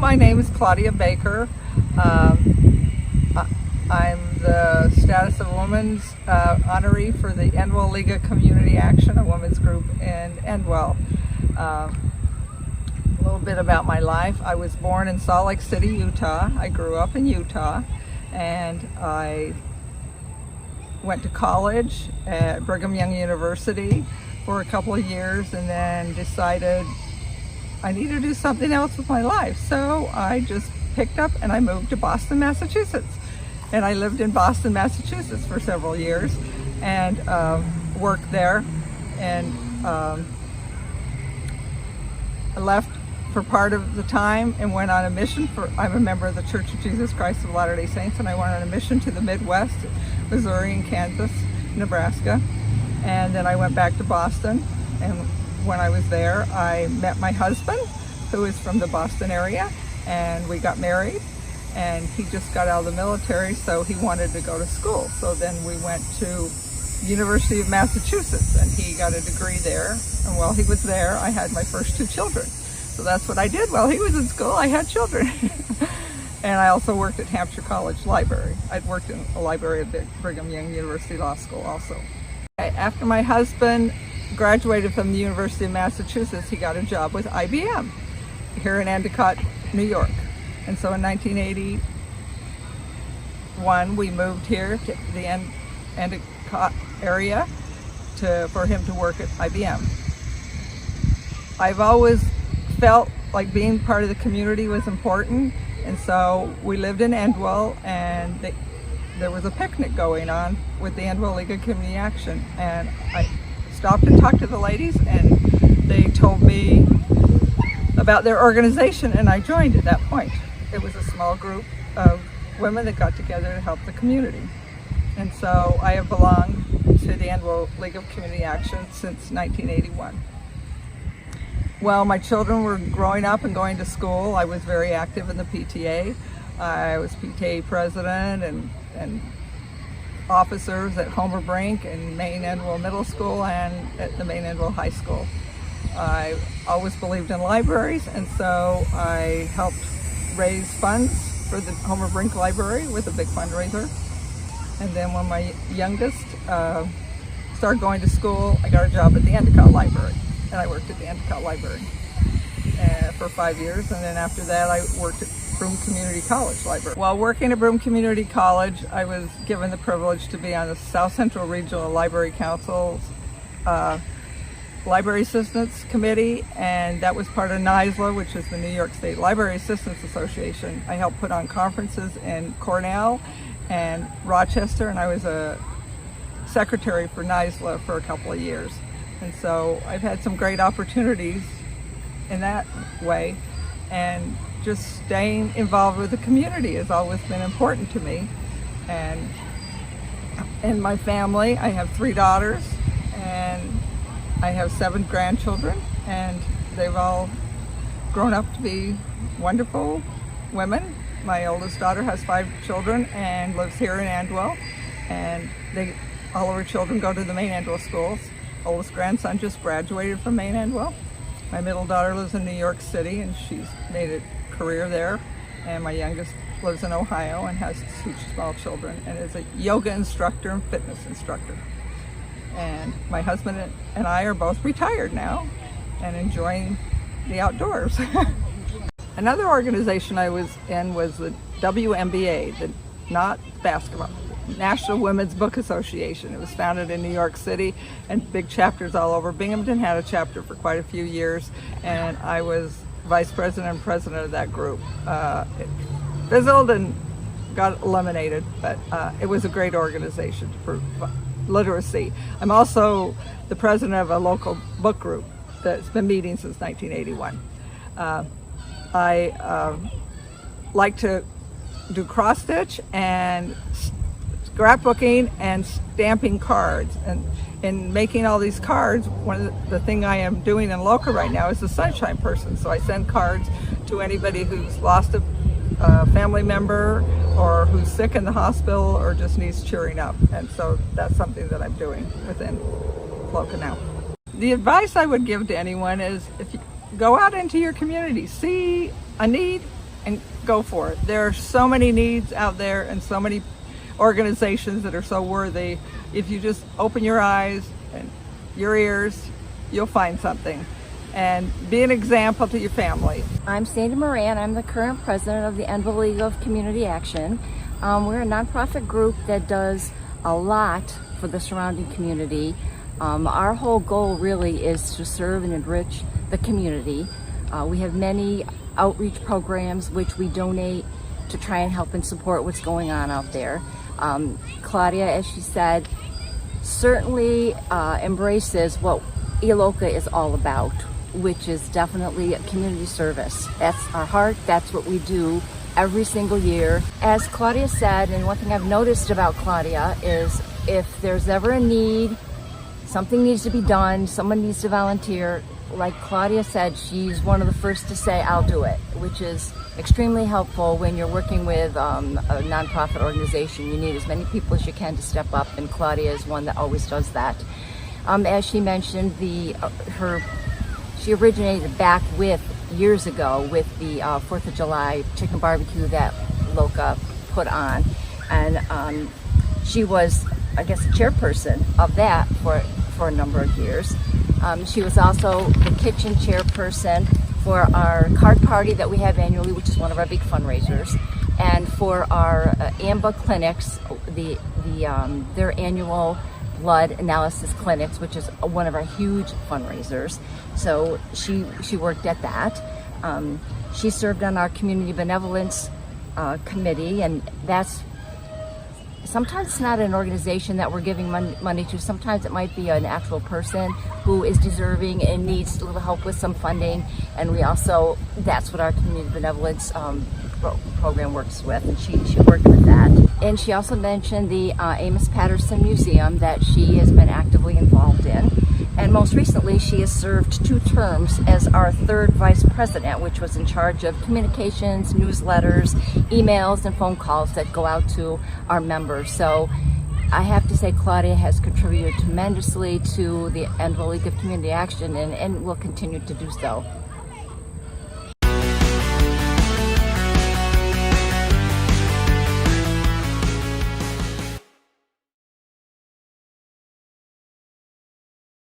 my name is Claudia Baker. I'm the status of woman's honoree for the Endwell League of Community Action, a women's group in Endwell. A little bit about my life. I was born in Salt Lake City, Utah. I grew up in Utah, and I went to college at Brigham Young University for a couple of years, and then decided I need to do something else with my life. So I just picked up and I moved to Boston, Massachusetts. And I lived in Boston, Massachusetts for several years and worked there. And I left for part of the time and went on a mission I'm a member of the Church of Jesus Christ of Latter-day Saints, and I went on a mission to the Midwest, Missouri and Kansas, Nebraska. And then I went back to Boston, and when I was there, I met my husband, who is from the Boston area, and we got married. And he just got out of the military, so he wanted to go to school. So then we went to University of Massachusetts, and he got a degree there. And while he was there, I had my first 2 children. So that's what I did. While he was in school, I had children. And I also worked at Hampshire College Library. I'd worked in a library at Brigham Young University Law School also. After my husband graduated from the University of Massachusetts, he got a job with IBM here in Endicott, New York. And so in 1981, we moved here to the Endicott area for him to work at IBM. I've always felt like being part of the community was important, and so we lived in Endwell, and there was a picnic going on with the Endwell League of Community Action, and I stopped and talked to the ladies, and they told me about their organization, and I joined at that point. It was a small group of women that got together to help the community. And so I have belonged to the Endwell League of Community Action since 1981. While my children were growing up and going to school, I was very active in the PTA. I was PTA president and officers at Homer Brink and Maine Endwell Middle School and at the Maine Endwell High School. I always believed in libraries, and so I helped raise funds for the Homer Brink Library with a big fundraiser. And then when my youngest started going to school, I got a job at the Endicott Library, and I worked at the Endicott Library for 5 years. And then after that, I worked at Broome Community College Library. While working at Broome Community College, I was given the privilege to be on the South Central Regional Library Council's Library Assistance Committee, and that was part of NYSLA, which is the New York State Library Assistance Association. I helped put on conferences in Cornell and Rochester, and I was a secretary for NYSLA for a couple of years. And so I've had some great opportunities in that way, and just staying involved with the community has always been important to me. And in my family, I have 3 daughters, and I have 7 grandchildren, and they've all grown up to be wonderful women. My oldest daughter has 5 children and lives here in Endwell, and all of her children go to the Maine Endwell schools. Oldest grandson just graduated from Maine Endwell. My middle daughter lives in New York City, and she's made a career there. And my youngest lives in Ohio and has 2 small children and is a yoga instructor and fitness instructor. And my husband and I are both retired now and enjoying the outdoors. Another organization I was in was the WNBA, not basketball, National Women's Book Association. It was founded in New York City and big chapters all over. Binghamton had a chapter for quite a few years, and I was vice president and president of that group. It fizzled and got eliminated, but it was a great organization for literacy. I'm also the president of a local book group that's been meeting since 1981. I like to do cross stitch and scrapbooking and stamping cards. And in making all these cards, one of the thing I am doing in Loca right now is the Sunshine Person. So I send cards to anybody who's lost a family member or who's sick in the hospital or just needs cheering up. And so that's something that I'm doing within Loca now. The advice I would give to anyone is, if you go out into your community, see a need, and go for it. There are so many needs out there and so many organizations that are so worthy. If you just open your eyes and your ears, you'll find something. And be an example to your family. I'm Sandy Moran. I'm the current president of the Endwell League of Community Action. We're a nonprofit group that does a lot for the surrounding community. Our whole goal really is to serve and enrich the community. We have many outreach programs which we donate to try and help and support what's going on out there. Claudia, as she said, certainly embraces what ELOCA is all about, which is definitely a community service. That's our heart, that's what we do every single year. As Claudia said, and one thing I've noticed about Claudia is if there's ever a need, something needs to be done, someone needs to volunteer, like Claudia said, she's one of the first to say, I'll do it, which is extremely helpful when you're working with a nonprofit organization. You need as many people as you can to step up, and Claudia is one that always does that. As she mentioned, she originated back years ago with the 4th of July chicken barbecue that LOCA put on, and she was, I guess, the chairperson of that for a number of years. She was also the kitchen chairperson for our card party that we have annually, which is one of our big fundraisers, and for our AMBA clinics, their annual blood analysis clinics, which is one of our huge fundraisers. So she worked at that. She served on our community benevolence committee, and that's sometimes it's not an organization that we're giving money to. Sometimes it might be an actual person who is deserving and needs a little help with some funding. And that's what our community benevolence program works with, and she worked with that. And she also mentioned the Amos Patterson Museum that she has been actively involved in. And most recently, she has served 2 terms as our 3rd vice president, which was in charge of communications, newsletters, emails, and phone calls that go out to our members. So I have to say Claudia has contributed tremendously to the Endwell League of Community Action and will continue to do so.